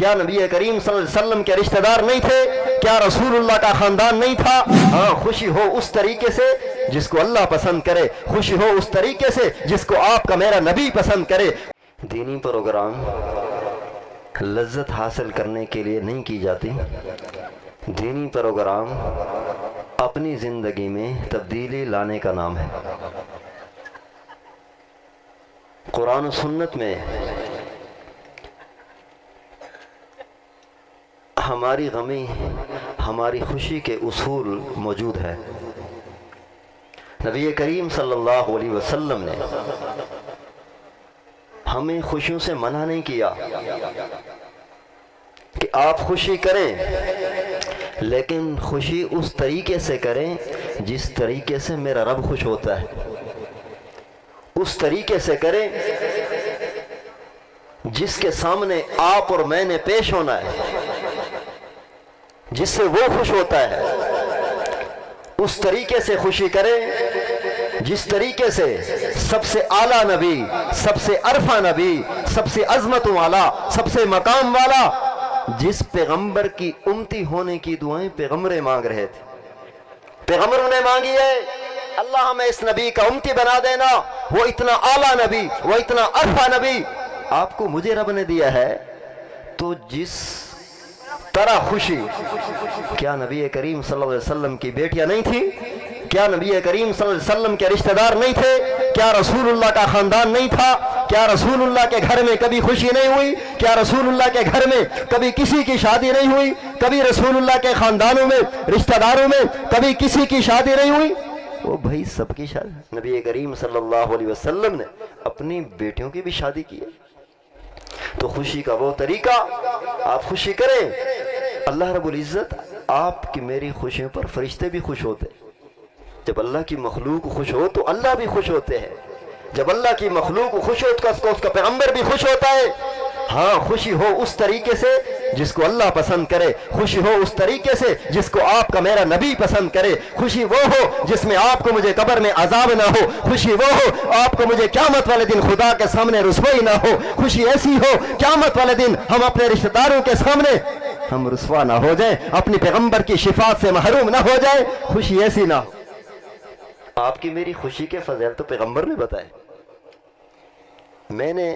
کیا نبی کریم صلی اللہ علیہ وسلم کے رشتہ دار نہیں تھے؟ کیا رسول اللہ کا خاندان نہیں تھا؟ ہاں، خوشی ہو اس طریقے سے جس کو اللہ پسند کرے، خوشی ہو اس طریقے سے جس کو آپ کا میرا نبی پسند کرے۔ دینی پروگرام لذت حاصل کرنے کے لیے نہیں کی جاتی، دینی پروگرام اپنی زندگی میں تبدیلی لانے کا نام ہے۔ قرآن و سنت میں ہماری غمی ہماری خوشی کے اصول موجود ہے۔ نبی کریم صلی اللہ علیہ وسلم نے ہمیں خوشیوں سے منع نہیں کیا کہ آپ خوشی کریں، لیکن خوشی اس طریقے سے کریں جس طریقے سے میرا رب خوش ہوتا ہے، اس طریقے سے کریں جس کے سامنے آپ اور میں نے پیش ہونا ہے، جس سے وہ خوش ہوتا ہے۔ اس طریقے سے خوشی کریں جس طریقے سے سب سے اعلیٰ نبی، سب سے عرفہ نبی، سب سے عظمت والا، سب سے مقام والا، جس پیغمبر کی امتی ہونے کی دعائیں پیغمبر مانگ رہے تھے، پیغمبروں نے مانگی ہے، اللہ ہمیں اس نبی کا امتی بنا دینا، وہ اتنا اعلیٰ نبی، وہ اتنا عرفہ نبی آپ کو مجھے رب نے دیا ہے۔ تو جس طرح خوشی، کیا نبی کریم صلی اللہ علیہ وسلم کی بیٹیاں نہیں تھیں؟ کیا نبی کریم صلی اللہ علیہ وسلم کے رشتہ دار نہیں تھے؟ کیا رسول اللہ کا خاندان نہیں تھا؟ کیا رسول اللہ کے گھر میں کبھی خوشی نہیں ہوئی؟ کیا رسول اللہ کے گھر میں کبھی کسی کی شادی نہیں ہوئی؟ کبھی رسول اللہ کے خاندانوں میں، رشتہ داروں میں کبھی کسی کی شادی نہیں ہوئی؟ وہ بھائی سب کی شادی، نبی کریم صلی اللہ علیہ وسلم نے اپنی بیٹیوں کی بھی شادی کی ہے۔ تو خوشی کا وہ طریقہ، آپ خوشی کریں۔ اللہ رب العزت آپ کی میری خوشیوں پر فرشتے بھی خوش ہوتے ہیں۔ جب اللہ کی مخلوق خوش ہو تو اللہ بھی خوش ہوتے ہیں، جب اللہ کی مخلوق خوش ہو تو اس کا پیغمبر بھی خوش ہوتا ہے۔ ہاں، خوشی ہو اس طریقے سے جس کو اللہ پسند کرے، خوشی ہو اس طریقے سے جس کو آپ کا میرا نبی پسند کرے، خوشی وہ ہو جس میں آپ کو مجھے قبر میں عذاب نہ ہو، خوشی وہ ہو آپ کو مجھے قیامت والے دن خدا کے سامنے رسوائی نہ ہو، خوشی ایسی ہو قیامت والے دن ہم اپنے رشتہ داروں کے سامنے ہم رسوا نہ ہو جائیں، اپنی پیغمبر کی شفاعت سے محروم نہ ہو جائیں، خوشی ایسی نہ ہو۔ آپ کی میری خوشی کے فضائل تو پیغمبر نے بتائے۔ میں نے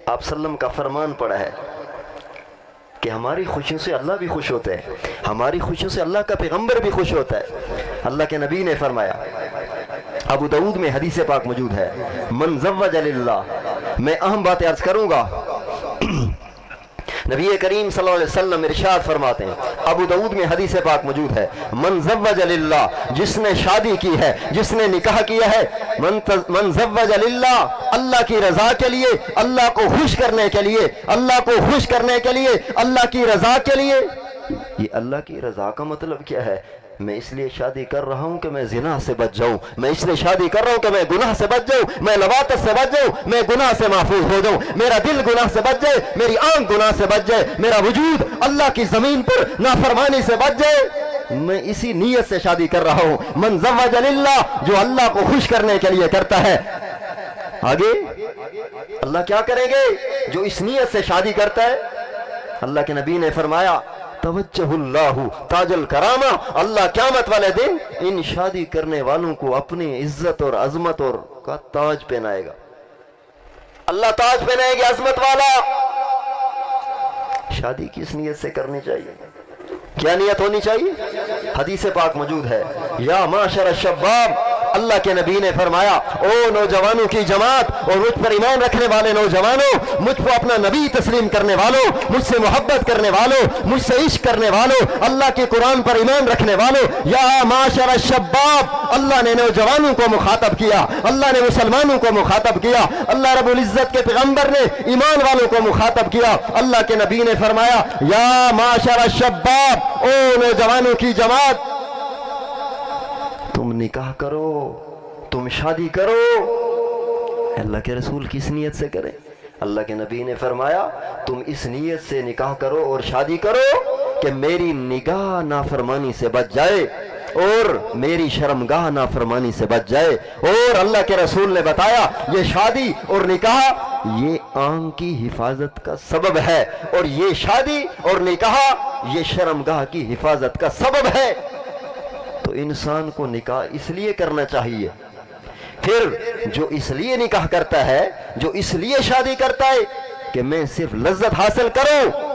آپ صلی اللہ علیہ وسلم کا فرمان پڑھا ہے کہ ہماری خوشیوں سے اللہ بھی خوش ہوتے ہیں، ہماری خوشیوں سے اللہ کا پیغمبر بھی خوش ہوتا ہے۔ اللہ کے نبی نے فرمایا، ابو داؤد میں حدیث پاک موجود ہے، من زوج للہ، میں اہم باتیں عرض کروں گا۔ نبی کریم صلی اللہ علیہ وسلم ارشاد فرماتے ہیں، ابو داؤد میں حدیث پاک موجود ہے، من زوج للہ، جس نے شادی کی ہے، جس نے نکاح کیا ہے، من زوج للہ، اللہ کی رضا کے لیے، اللہ کو خوش کرنے کے لیے، اللہ کو خوش کرنے کے لیے، اللہ کی رضا کے لیے۔ یہ اللہ کی رضا کا مطلب کیا ہے؟ میں اس لیے شادی کر رہا ہوں کہ میں زنا سے بچ جاؤں، میں اس لیے شادی کر رہا ہوں کہ میں گناہ سے بچ جاؤں، میں لواطت سے بچ جاؤں، میں گناہ سے محفوظ ہو جاؤں، میرا دل گناہ سے بچ جائے، میری آنکھ گناہ سے بچ جائے، میرا وجود اللہ کی زمین پر نافرمانی سے بچ جائے، میں اسی نیت سے شادی کر رہا ہوں۔ من زوج للہ، جو اللہ کو خوش کرنے کے لیے کرتا ہے۔ آگے اللہ کیا کریں گے جو اس نیت سے شادی کرتا ہے؟ اللہ کے نبی نے فرمایا، توجہ اللہ تاج الکرامہ، اللہ قیامت والے دن ان شادی کرنے والوں کو اپنی عزت اور عظمت اور کا تاج پہنائے گا۔ اللہ تاج پہنائے گا عظمت والا۔ شادی کس نیت سے کرنی چاہیے؟ کیا نیت ہونی چاہیے؟ حدیث پاک موجود ہے، یا معاشر الشباب، اللہ کے نبی نے فرمایا، او نوجوانوں کی جماعت اور مجھ پر ایمان رکھنے والے نوجوانوں، مجھ کو اپنا نبی تسلیم کرنے والوں، مجھ سے محبت کرنے والوں، مجھ سے عشق کرنے والوں، اللہ کے قرآن پر ایمان رکھنے والوں، یا معاشر الشباب، اللہ نے نوجوانوں کو مخاطب کیا، اللہ نے مسلمانوں کو مخاطب کیا، اللہ رب العزت کے پیغمبر نے ایمان والوں کو مخاطب کیا۔ اللہ کے نبی نے فرمایا، یا معاشر الشباب، او نوجوانوں کی جماعت، تم نکاح کرو، تم شادی کرو۔ اللہ کے رسول کس نیت سے کریں؟ اللہ کے نبی نے فرمایا، تم اس نیت سے نکاح کرو اور شادی کرو کہ میری نگاہ نافرمانی سے بچ جائے اور میری شرمگاہ نافرمانی سے بچ جائے۔ اور اللہ کے رسول نے بتایا، یہ شادی اور نکاح یہ آنکھ کی حفاظت کا سبب ہے، اور یہ شادی اور نکاح یہ شرمگاہ کی حفاظت کا سبب ہے۔ تو انسان کو نکاح اس لیے کرنا چاہیے۔ پھر جو اس لیے نکاح کرتا ہے، جو اس لیے شادی کرتا ہے کہ میں صرف لذت حاصل کروں،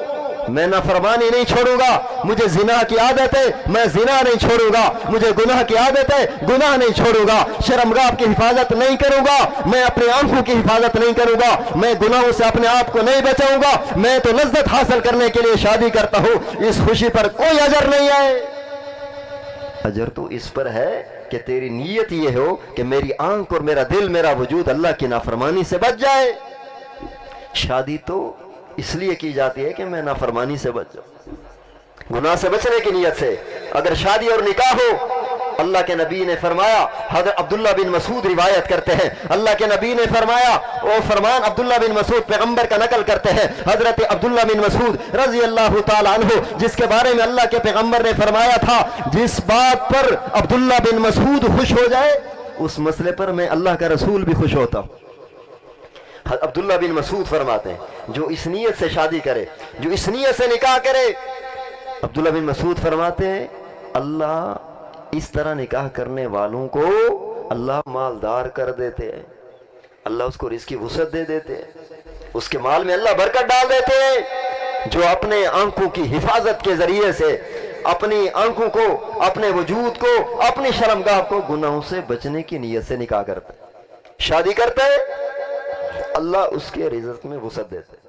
میں نافرمانی نہیں چھوڑوں گا، مجھے زنا کی عادت ہے میں زنا نہیں چھوڑوں گا، مجھے گناہ کی عادت ہے گناہ نہیں چھوڑوں گا، شرمگاہ کی حفاظت نہیں کروں گا، میں اپنے آنکھوں کی حفاظت نہیں کروں گا، میں گناہوں سے اپنے آپ کو نہیں بچاؤں گا، میں تو لذت حاصل کرنے کے لیے شادی کرتا ہوں، اس خوشی پر کوئی اجر نہیں آئے۔ اجر تو اس پر ہے کہ تیری نیت یہ ہو کہ میری آنکھ اور میرا دل میرا وجود اللہ کی نافرمانی سے بچ جائے۔ شادی تو اس لیے کی جاتی ہے کہ میں نافرمانی سے بچ جاؤں، گناہ سے بچنے کی نیت سے۔ اگر شادی اور نکاح ہو، اللہ کے نبی نے فرمایا، حضرت عبداللہ بن مسعود روایت کرتے ہیں، اللہ کے نبی نے فرمایا، وہ فرمان عبداللہ بن مسعود پیغمبر کا نقل کرتے ہیں، حضرت عبداللہ بن مسعود رضی اللہ تعالیٰ عنہ، جس کے بارے میں اللہ کے پیغمبر نے فرمایا تھا، جس بات پر عبداللہ بن مسعود خوش ہو جائے اس مسئلے پر میں اللہ کا رسول بھی خوش ہوتا ہوں۔ عبداللہ بن مسعود فرماتے ہیں جو اس نیت سے شادی کرے، جو اس نیت سے نکاح کرے، عبداللہ بن مسعود فرماتے ہیں اللہ اس طرح نکاح کرنے والوں کو اللہ مالدار کر دیتے ہیں، اللہ اس کو رزق کی وسعت دے دیتے ہیں، اس کے مال میں اللہ برکت ڈال دیتے ہیں۔ جو اپنے آنکھوں کی حفاظت کے ذریعے سے اپنی آنکھوں کو، اپنے وجود کو، اپنی شرمگاہ کو گناہوں سے بچنے کی نیت سے نکاح کرتا ہے، شادی کرتا ہے، اللہ اس کے رزق میں وسعت دیتے ہیں۔